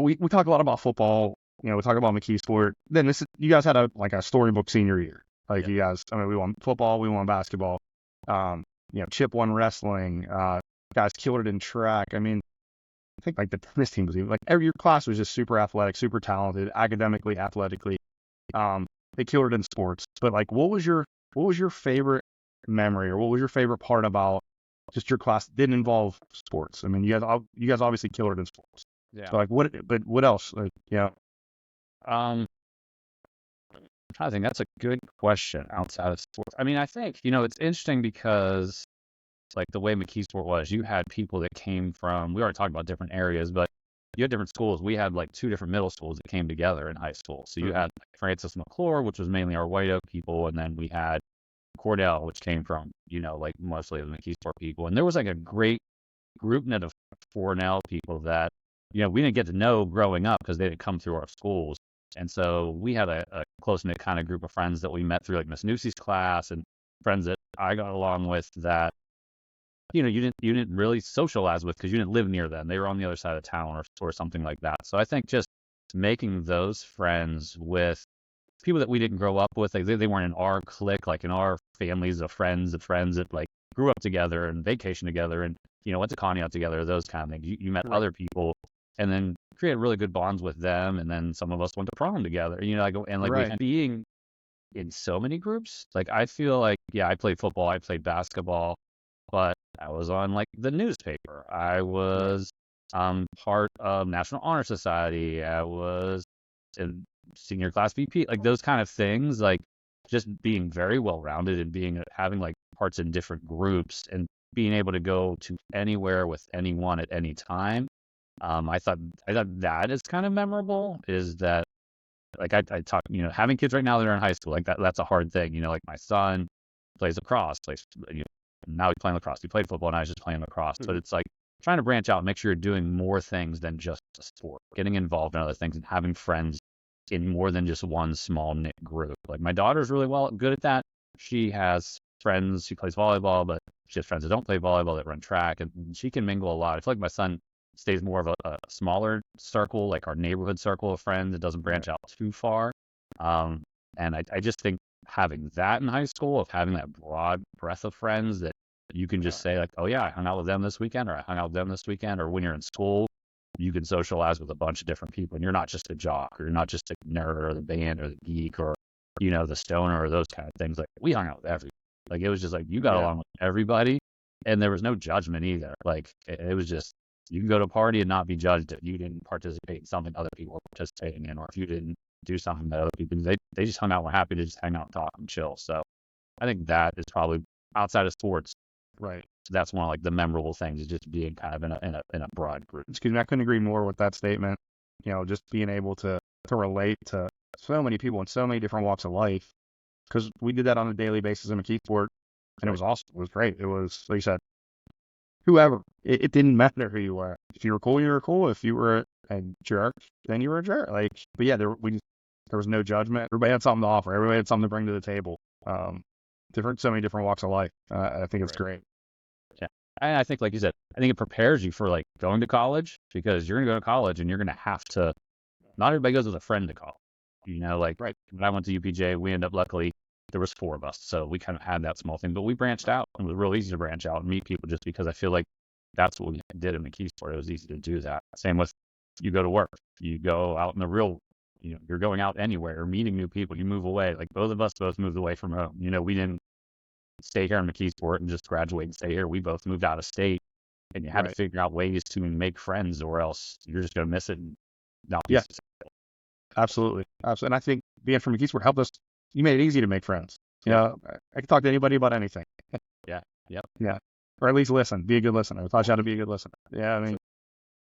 Speaker 2: we talk a lot about football. We talk about McKeesport. Then you guys had a storybook senior year. Like
Speaker 1: Yep.
Speaker 2: you guys, I mean, we won football, we won basketball. Chip won wrestling. Guys killed it in track. I mean, I think like the tennis team was even like every your class was just super athletic, super talented, academically, athletically. They killed it in sports. But like, what was your favorite memory, or what was your favorite part about just your class that didn't involve sports? I mean, you guys obviously killed it in sports.
Speaker 1: Yeah.
Speaker 2: So like, what else? Like,
Speaker 1: I'm trying to think. That's a good question outside of sports. I mean, I think, it's interesting because like the way McKeesport was, you had people that came from, we already talked about different areas, but you had different schools. We had like two different middle schools that came together in high school. So you had like Francis McClure, which was mainly our White Oak people, and then we had Cordell, which came from, like mostly the McKeesport people. And there was like a great group net of Cornell people that, we didn't get to know growing up because they didn't come through our schools. And so we had a close-knit kind of group of friends that we met through like Miss Newsie's class and friends that I got along with that, you didn't really socialize with because you didn't live near them. They were on the other side of town or something like that. So I think just making those friends with people that we didn't grow up with, like they weren't in our clique, like in our families of friends that like grew up together and vacationed together and, went to Conneaut together, those kind of things. You met other people and then created really good bonds with them. And then some of us went to prom together, and like
Speaker 2: Right.
Speaker 1: being in so many groups, like I feel like, yeah, I played football, I played basketball, but I was on like the newspaper. I was part of National Honor Society. I was in senior class VP, like those kind of things, like just being very well rounded and having like parts in different groups and being able to go to anywhere with anyone at any time. I thought that is kind of memorable. Is that like I talk, having kids right now that are in high school, like that's a hard thing. Like my son plays lacrosse, now he's playing lacrosse. He played football, now he's just playing lacrosse. But it's like trying to branch out and make sure you're doing more things than just a sport, getting involved in other things and having friends in more than just one small knit group. Like my daughter's really good at that. She has friends, she plays volleyball, but she has friends that don't play volleyball that run track, and she can mingle a lot. I feel like my son stays more of a smaller circle, like our neighborhood circle of friends. It doesn't branch out too far. And I just think having that in high school, of having that broad breadth of friends that you can just say like, oh yeah, I hung out with them this weekend, or I hung out with them this weekend, or when you're in school, you can socialize with a bunch of different people, and you're not just a jock, or you're not just a nerd, or the band, or the geek, or the stoner, or those kind of things. Like we hung out with everybody. Like it was just like you got along with everybody, and there was no judgment either. Like it was just you can go to a party and not be judged if you didn't participate in something other people were participating in, or if you didn't do something that other people they just hung out. We're happy to just hang out and talk and chill. So I think that is probably outside of sports.
Speaker 2: Right.
Speaker 1: That's one of like the memorable things, is just being kind of in a broad group.
Speaker 2: Excuse me, I couldn't agree more with that statement. Just being able to relate to so many people in so many different walks of life, because we did that on a daily basis in McKeesport, and it was awesome. It was great. It was, like you said, whoever. It didn't matter who you were. If you were cool, you were cool. If you were a jerk, then you were a jerk. Like, but yeah, there was no judgment. Everybody had something to offer. Everybody had something to bring to the table. So many different walks of life. I think it's great.
Speaker 1: Yeah. And I think, like you said, I think it prepares you for like going to college, because you're going to go to college and you're going to have to, not everybody goes with a friend to college. Like when I went to UPJ, we ended up, luckily, there was 4 of us. So we kind of had that small thing, but we branched out. It was real easy to branch out and meet people, just because I feel like that's what we did in McKeesport. It was easy to do that. Same with you go to work, you go out in the real, you're going out anywhere or meeting new people, you move away. Like both of us moved away from home. We didn't stay here in McKeesport and just graduate and stay here. We both moved out of state, and you had to figure out ways to make friends, or else you're just going to miss it and not be successful.
Speaker 2: Absolutely. And I think being from McKeesport helped us. You made it easy to make friends. I can talk to anybody about anything.
Speaker 1: Yeah.
Speaker 2: Or at least listen. Be a good listener. I taught you how to be a good listener. Yeah, I mean,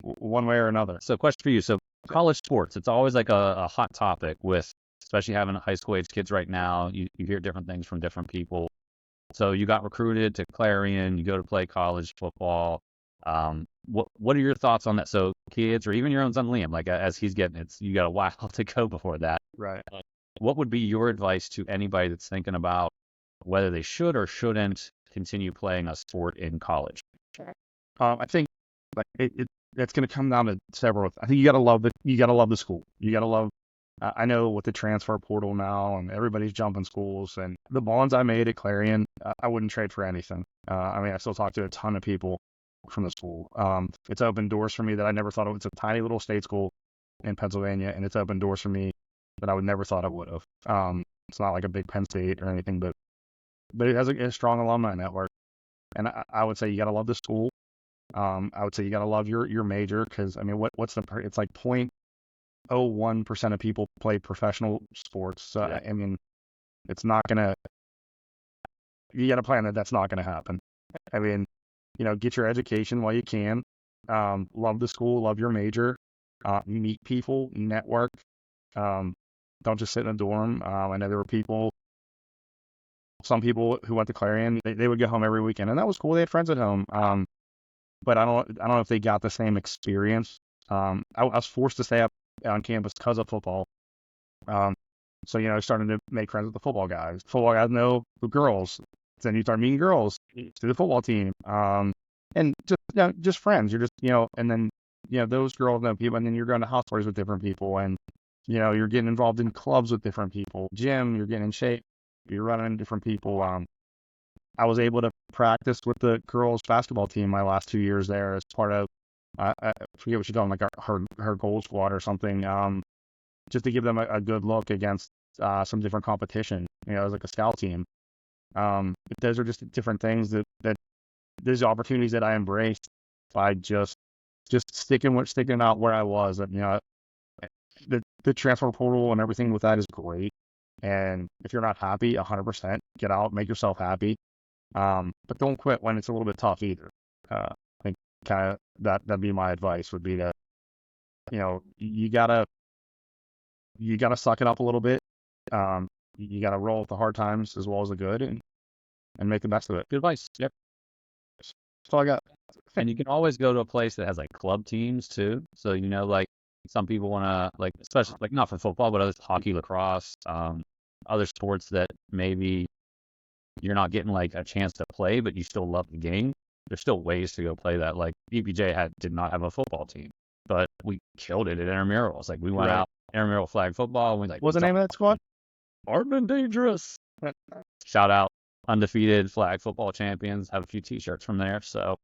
Speaker 2: one way or another.
Speaker 1: So question for you. So college sports, it's always like a hot topic with, especially having high school age kids right now. You hear different things from different people. So you got recruited to Clarion, you go to play college football. What are your thoughts on that? So kids, or even your own son Liam, like as he's getting it, you got a while to go before that.
Speaker 2: Right.
Speaker 1: What would be your advice to anybody that's thinking about whether they should or shouldn't continue playing a sport in college?
Speaker 2: I think like it's going to come down to several. I think you got to love it. You got to love the school. You got to love. I know with the transfer portal now and everybody's jumping schools, and the bonds I made at Clarion, I wouldn't trade for anything. I mean, I still talk to a ton of people from the school. It's opened doors for me that I never thought of. It's a tiny little state school in Pennsylvania, and it's opened doors for me that I would never thought it would have. It's not like a big Penn State or anything, but it has a strong alumni network. And I would say you got to love the school. I would say you got to love your major, because I mean, what's it's like 0.01% of people play professional sports. So I mean, it's not gonna. You got to plan that's not gonna happen. I mean, get your education while you can. Love the school, love your major, meet people, network. Don't just sit in a dorm. I know there were some people who went to Clarion, they would go home every weekend, and that was cool. They had friends at home. But I don't know if they got the same experience. I was forced to stay up on campus because of football. So starting to make friends with the football guys. Football guys know the girls. Then you start meeting girls to the football team. And just friends. You're just and then those girls know people, and then you're going to house parties with different people, and you're getting involved in clubs with different people. Gym, you're getting in shape. You're running into different people. I was able to practice with the girls basketball team my last 2 years there as part of, I forget what you call them, like her goal squad or something, just to give them a good look against some different competition, as like a scout team. Those are just different things that there's opportunities that I embraced by just sticking out where I was. The transfer portal and everything with that is great. And if you're not happy, 100%, get out, make yourself happy. But don't quit when it's a little bit tough either. I think kind of that'd be my advice, would be to, you gotta suck it up a little bit. You gotta roll with the hard times as well as the good, and make the best of it.
Speaker 1: Good advice. Yep.
Speaker 2: That's all I got.
Speaker 1: And you can always go to a place that has like club teams too. So like some people want to, like, especially like not for football, but other hockey, lacrosse, other sports that maybe you're not getting like a chance to play, but you still love the game. There's still ways to go play that. Like BPJ did not have a football team, but we killed it at intramurals. Like we went out intramural flag football, and we like.
Speaker 2: What's the name of that squad?
Speaker 1: Armed and Dangerous. Shout out, undefeated flag football champions. Have a few T-shirts from there. So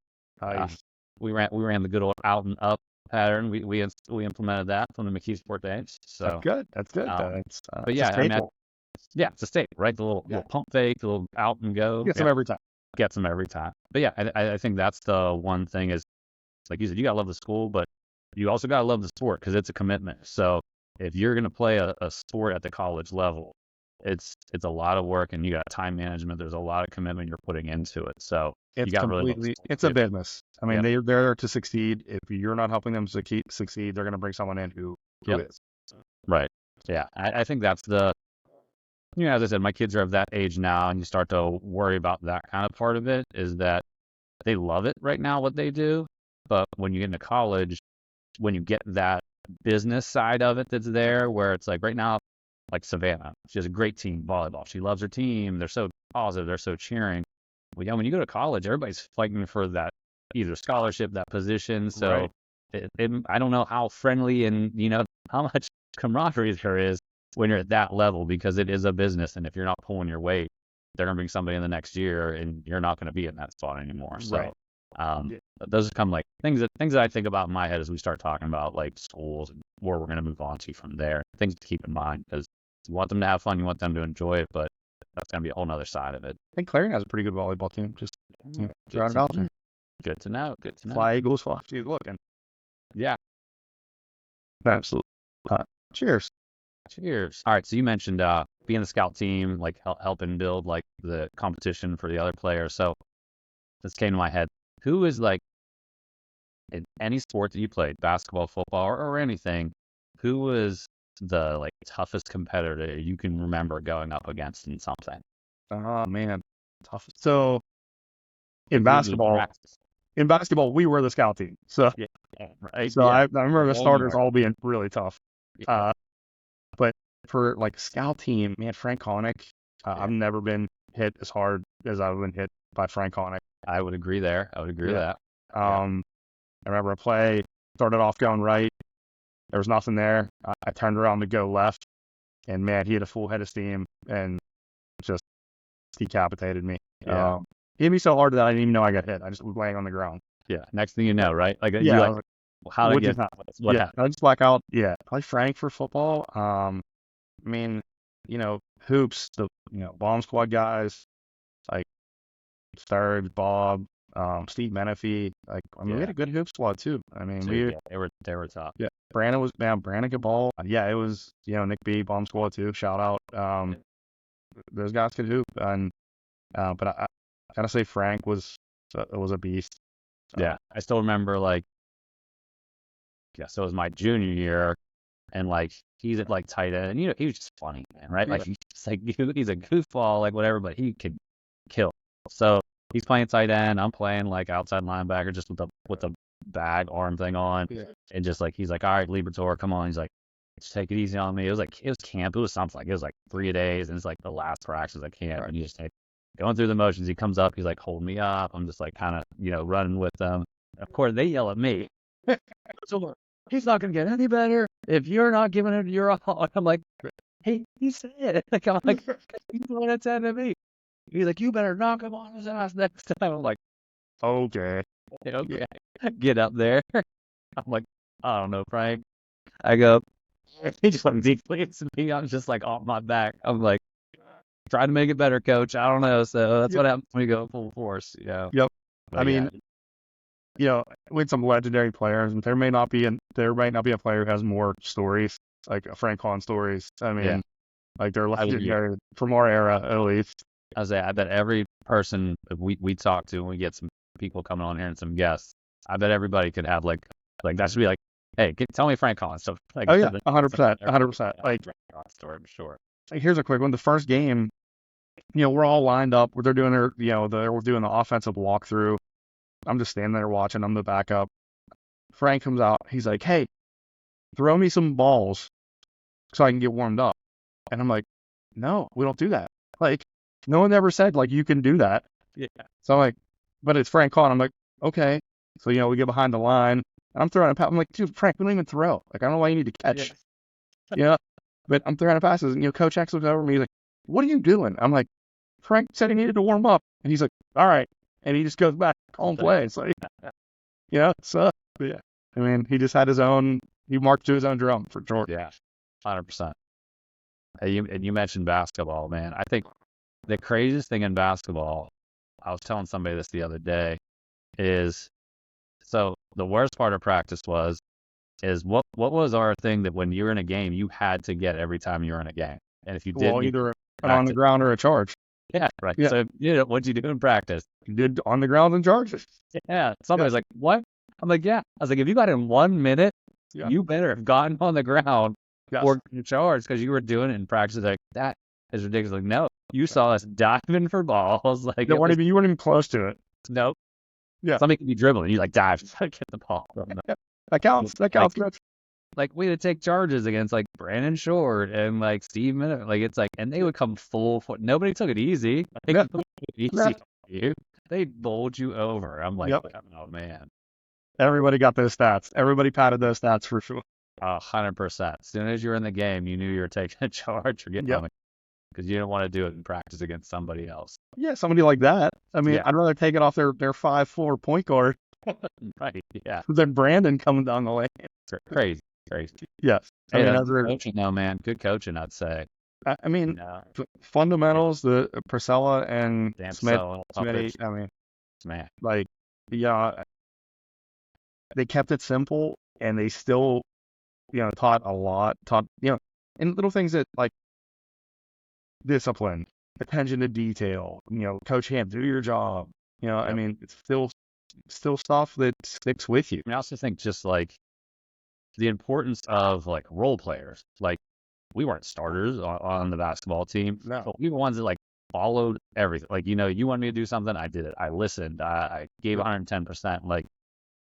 Speaker 1: we ran the good old out and up pattern. We implemented that from the McKeesport days. So
Speaker 2: that's good.
Speaker 1: But yeah, it's a staple, right? The little pump fake, the little out and go.
Speaker 2: Gets them every time.
Speaker 1: But yeah, I think that's the one thing is, like you said, you gotta love the school, but you also gotta love the sport, because it's a commitment. So if you're gonna play a sport at the college level, it's a lot of work, and you got time management. There's a lot of commitment you're putting into it. So
Speaker 2: it's it's a business. I mean, they're there to succeed. If you're not helping them succeed, they're going to bring someone in who is.
Speaker 1: Right. Yeah. I think that's the, as I said, my kids are of that age now, and you start to worry about that kind of part of it, is that they love it right now, what they do. But when you get into college, when you get that business side of it that's there, where it's like right now, like Savannah, she has a great team volleyball. She loves her team. They're so positive. They're so cheering. Well, yeah, when you go to college, everybody's fighting for that either scholarship, that position. So I don't know how friendly and how much camaraderie there is when you're at that level, because it is a business, and if you're not pulling your weight, they're gonna bring somebody in the next year, and you're not gonna be in that spot anymore. So those come like things that I think about in my head as we start talking about like schools and where we're going to move on to from there. Things to keep in mind because you want them to have fun, you want them to enjoy it, but that's going to be a whole nother side of it.
Speaker 2: I think Clarion has a pretty good volleyball team. Just throwing it out there.
Speaker 1: Good to know. Good to know.
Speaker 2: Fly Eagles, fly. Geez, looking.
Speaker 1: Yeah.
Speaker 2: Absolutely. Cheers.
Speaker 1: Cheers. All right. So you mentioned being the scout team, like helping build like the competition for the other players. So this came to my head. Who is like in any sport that you played, basketball, football, or anything, who was the like toughest competitor you can remember going up against in something?
Speaker 2: Oh man, tough. So in basketball, we were the scout team. So
Speaker 1: right.
Speaker 2: So I remember the starters all being really tough.
Speaker 1: Yeah.
Speaker 2: But for like scout team, man, Frank Connick, I've never been hit as hard as I've been hit by Frank Connick.
Speaker 1: I would agree there. I would agree with that.
Speaker 2: I remember a play started off going right. There was nothing there. I turned around to go left, and man, he had a full head of steam and just decapitated me.
Speaker 1: Yeah.
Speaker 2: He hit me so hard that I didn't even know I got hit. I just was laying on the ground.
Speaker 1: Yeah. Next thing you know, right? Like,
Speaker 2: yeah.
Speaker 1: Like, how did I get what happened?
Speaker 2: I just black out. Yeah. Probably Frank for football. I mean, hoops, the bomb squad guys, like Third, Bob, Steve Menifee. Like, I mean, we had a good hoop squad too. I mean,
Speaker 1: they were tough.
Speaker 2: Yeah. Brandon could ball. Yeah, it was, Nick B, bomb squad too. Shout out. Those guys could hoop. And, but I gotta say Frank was a beast.
Speaker 1: Yeah. I still remember so it was my junior year and like, he's at like tight end and he was just funny, man, right? Like he's just like, he's a goofball, like whatever, but he could kill. So he's playing tight end. I'm playing like outside linebacker just with the bag arm thing on. Yeah. And just like, he's like, all right, Liberatore, come on. He's like, just take it easy on me. It was camp. It was something like, it was like 3 days and it's like the last practice at camp. And you just going through the motions. He comes up, he's like holding me up. I'm just like kind of, running with them. Of course, they yell at me. So he's not going to get any better if you're not giving it your all. I'm like, hey, he said it. Like, I'm like, he's going to tend to me. He's like, you better knock him on his ass next time. I'm like,
Speaker 2: okay.
Speaker 1: Get up there. I'm like, I don't know, Frank. I go, he just like deflates me. I'm just like off my back. I'm like, trying to make it better, coach. I don't know. So that's what happens when you go full force. Yeah.
Speaker 2: Yep. But I mean, with some legendary players, and there might not be a player who has more stories, like Frank Con stories. I mean, like they're legendary from our era, at least.
Speaker 1: I bet every person we talk to, and we get some people coming on here and some guests, I bet everybody could have like that should be like, hey, tell me Frank Collins stuff. Like,
Speaker 2: 100%, 100%. Like,
Speaker 1: story for sure.
Speaker 2: Like, here's a quick one. The first game, we're all lined up. They're doing we're doing the offensive walkthrough. I'm just standing there watching. I'm the backup. Frank comes out. He's like, hey, throw me some balls so I can get warmed up. And I'm like, no, we don't do that. Like, no one ever said, like, you can do that.
Speaker 1: Yeah.
Speaker 2: So I'm like, but it's Frank Con. I'm like, okay. So, we get behind the line. And I'm throwing a pass. I'm like, dude, Frank, we don't even throw. Like, I don't know why you need to catch. Yeah. But I'm throwing passes. And, Coach X looks over at me. He's like, what are you doing? I'm like, Frank said he needed to warm up. And he's like, all right. And he just goes back, calling plays. Like, so, yeah. I mean, he just had he marched to his own drum for sure.
Speaker 1: Yeah, 100%. You mentioned basketball, man. I think the craziest thing in basketball, I was telling somebody this the other day, is so the worst part of practice is what was our thing that when you're in a game, you had to get every time you're in a game. And if you did,
Speaker 2: either on the ground or a charge.
Speaker 1: Yeah, right. Yeah. So, what'd you do in practice?
Speaker 2: You did on the ground and charges.
Speaker 1: Yeah. Somebody's like, what? I'm like, yeah. I was like, if you got in 1 minute, you better have gotten on the ground or charge because you were doing it in practice. Like, that is ridiculous. Like, no, you saw us diving for balls. Like,
Speaker 2: you weren't even close to it.
Speaker 1: Nope.
Speaker 2: Yeah.
Speaker 1: Somebody could be dribbling. You like dive to get the ball.
Speaker 2: That counts.
Speaker 1: Like we had to take charges against like Brandon Short and like Steve Minute. Like it's like, and they would come full foot. Nobody took it easy. They bowled you over. I'm like, oh man.
Speaker 2: Everybody got those stats. Everybody patted those stats for sure.
Speaker 1: 100%. As soon as you're in the game, you knew you were taking a charge or getting on because you didn't want to do it in practice against somebody else.
Speaker 2: Yeah, somebody like that. I mean, I'd rather take it off their 5'4" point guard
Speaker 1: Right. Yeah.
Speaker 2: Then Brandon coming down the lane.
Speaker 1: Crazy.
Speaker 2: Yes. I
Speaker 1: Hey,
Speaker 2: mean,
Speaker 1: that's
Speaker 2: those
Speaker 1: good
Speaker 2: are,
Speaker 1: coaching though, man. Good coaching, I'd say.
Speaker 2: I mean,
Speaker 1: No.
Speaker 2: fundamentals, the Priscilla and
Speaker 1: Damn
Speaker 2: Smith,
Speaker 1: so
Speaker 2: Smitty, I mean,
Speaker 1: man.
Speaker 2: like, yeah, they kept it simple and they still, taught a lot, and little things that like discipline, attention to detail, coach Ham, do your job. I
Speaker 1: Yep.
Speaker 2: mean, it's still stuff that sticks with you.
Speaker 1: I also think just like the importance of like role players. Like we weren't starters on the basketball team,
Speaker 2: No.
Speaker 1: but we were ones that like followed everything. Like, you wanted me to do something, I did it. I listened. I gave 110%. Like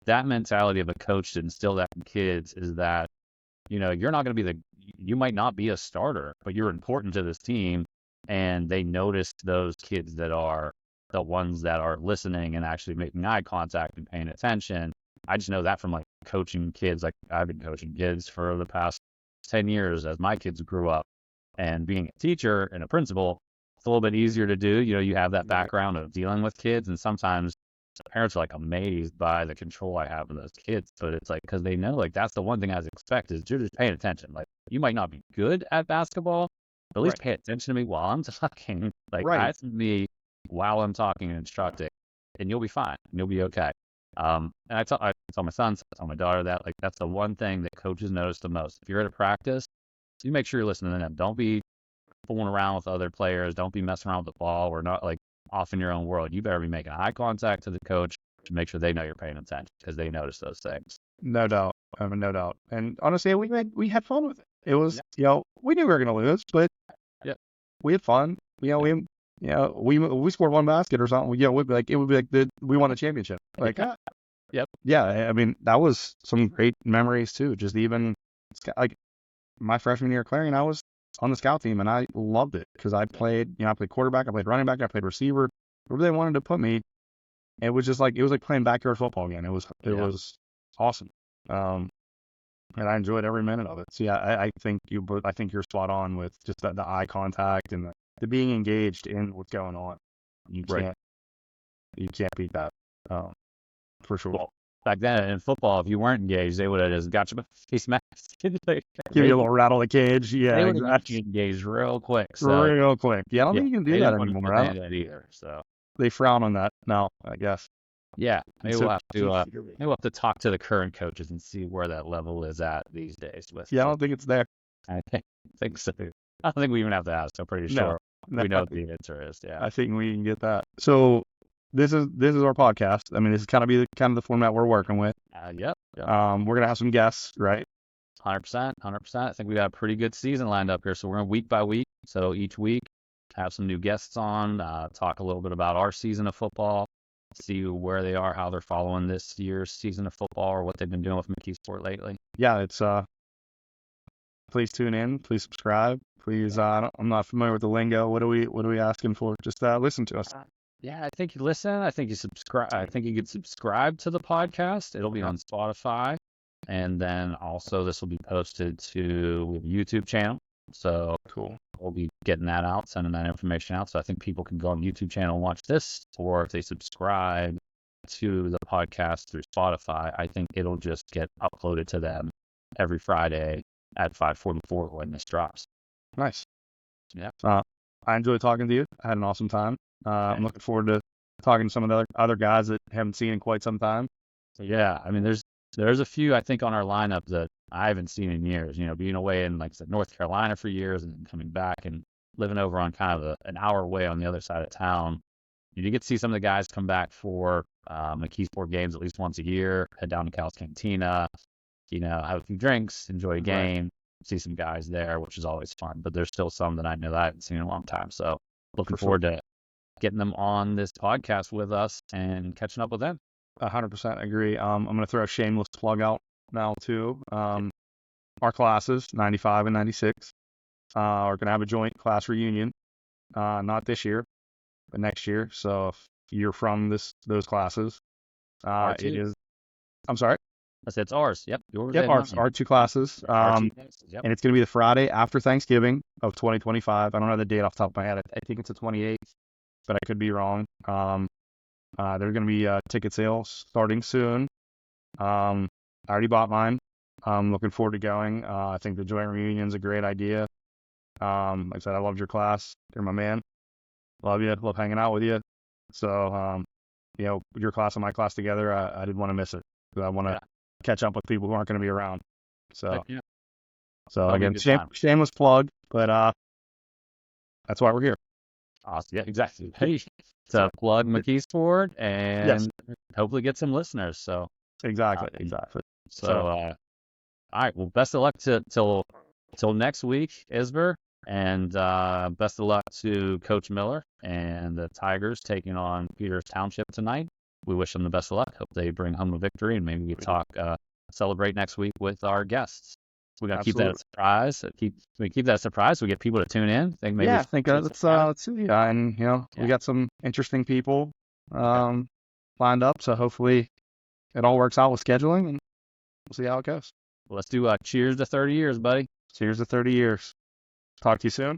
Speaker 1: that mentality of a coach to instill that in kids is that, you're not going to be you might not be a starter, but you're important to this team. And they notice those kids that are the ones that are listening and actually making eye contact and paying attention. I just know that from like coaching kids. Like I've been coaching kids for the past 10 years as my kids grew up, and being a teacher and a principal, it's a little bit easier to do. You have that background of dealing with kids, and sometimes parents are like amazed by the control I have of those kids. But it's like, because they know like that's the one thing I expect is you're just paying attention. Like you might not be good at basketball, but at least pay attention to me while I'm talking. Like listen to me while I'm talking and instructing, and you'll be fine. And you'll be okay. And I tell my sons, I tell my daughter that like that's the one thing that coaches notice the most. If you're at a practice, you make sure you're listening to them. Don't be fooling around with other players. Don't be messing around with the ball or not like off in your own world. You better be making eye contact to the coach to make sure they know you're paying attention because they notice those things.
Speaker 2: No doubt. I mean, no doubt. And honestly, we had fun with it. It was, we knew we were going to lose, but we had fun. We scored one basket or something. It would be like we won a championship. Like, yeah. I mean, that was some great memories too. Just even like my freshman year at Clarion, I was on the scout team and I loved it because I played quarterback, I played running back, I played receiver, wherever they wanted to put me. It was just like, it was like playing backyard football again. It was awesome. And I enjoyed every minute of it. So yeah, I think you're spot on with just the eye contact and the being engaged in what's going on. You can't beat that, for sure.
Speaker 1: Well, back then in football, if you weren't engaged, they would have just got you face mask.
Speaker 2: Give you a little rattle the cage. Yeah,
Speaker 1: they would have got you engaged real quick.
Speaker 2: Real quick. Yeah, I don't think you can do that anymore.
Speaker 1: That either. So
Speaker 2: they frown on that now, I guess.
Speaker 1: Yeah, maybe we'll have to talk to the current coaches and see where that level is at these days.
Speaker 2: I don't think it's there.
Speaker 1: I think so. I don't think we even have to ask. I'm pretty sure we know the answer is. Yeah,
Speaker 2: I think we can get that. So this is our podcast. I mean, this is kind of the format we're working with.
Speaker 1: Yep.
Speaker 2: We're gonna have some guests, right?
Speaker 1: 100%. I think we got a pretty good season lined up here. So we're going week by week. So each week have some new guests on, talk a little bit about our season of football, see where they are, how they're following this year's season of football, or what they've been doing with McKeesport lately.
Speaker 2: Yeah, it's please tune in, please subscribe, please. I'm not familiar with the lingo. What are we asking for? Just listen to us.
Speaker 1: Yeah, I think you listen. I think you subscribe. I think you could subscribe to the podcast. It'll be on Spotify, and then also this will be posted to the YouTube channel. So
Speaker 2: cool.
Speaker 1: We'll be getting that out, sending that information out. So I think people can go on the YouTube channel and watch this, or if they subscribe to the podcast through Spotify, I think it'll just get uploaded to them every Friday at 5:44 when this drops.
Speaker 2: Nice.
Speaker 1: Yeah.
Speaker 2: I enjoyed talking to you. I had an awesome time. I'm looking forward to talking to some of the other guys that haven't seen in quite some time.
Speaker 1: Yeah, I mean, there's a few I think on our lineup that I haven't seen in years. Being away in like I said, North Carolina for years and then coming back and living over on kind of an hour away on the other side of town. You get to see some of the guys come back for McKeesport games at least once a year. Head down to Cal's Cantina, have a few drinks, enjoy a game, see some guys there, which is always fun. But there's still some that I know that I haven't seen in a long time. So looking forward to getting them on this podcast with us and catching up with them.
Speaker 2: 100% agree. I'm going to throw a shameless plug out now too. Our classes, 95 and 96, are going to have a joint class reunion. Not this year, but next year. So if you're from those classes, it is. I'm sorry.
Speaker 1: I said it's ours. Yep. Yours.
Speaker 2: Yep. Our two classes. And it's going to be the Friday after Thanksgiving of 2025. I don't know the date off the top of my head. I think it's the 28th, but I could be wrong. There's going to be ticket sales starting soon. I already bought mine. I'm looking forward to going. I think the joint reunion is a great idea. Like I said, I loved your class. You're my man. Love you. Love hanging out with you. So, your class and my class together, I didn't want to miss it. 'Cause I want to catch up with people who aren't going to be around. So,
Speaker 1: Yeah.
Speaker 2: again, shameless plug, but that's why we're here.
Speaker 1: Awesome. Yeah, exactly. Hey, to plug McKeesport and hopefully get some listeners. So
Speaker 2: Exactly.
Speaker 1: So, all right. Well, best of luck till next week, Isbir, and best of luck to Coach Miller and the Tigers taking on Peters Township tonight. We wish them the best of luck. Hope they bring home a victory, and maybe we talk celebrate next week with our guests. We got to keep that a surprise. Keep that a surprise. We get people to tune in. Think maybe
Speaker 2: let's see. And we got some interesting people lined up. So hopefully it all works out with scheduling, and we'll see how it goes.
Speaker 1: Well, let's do cheers to 30 years, buddy.
Speaker 2: Cheers to 30 years. Talk to you soon.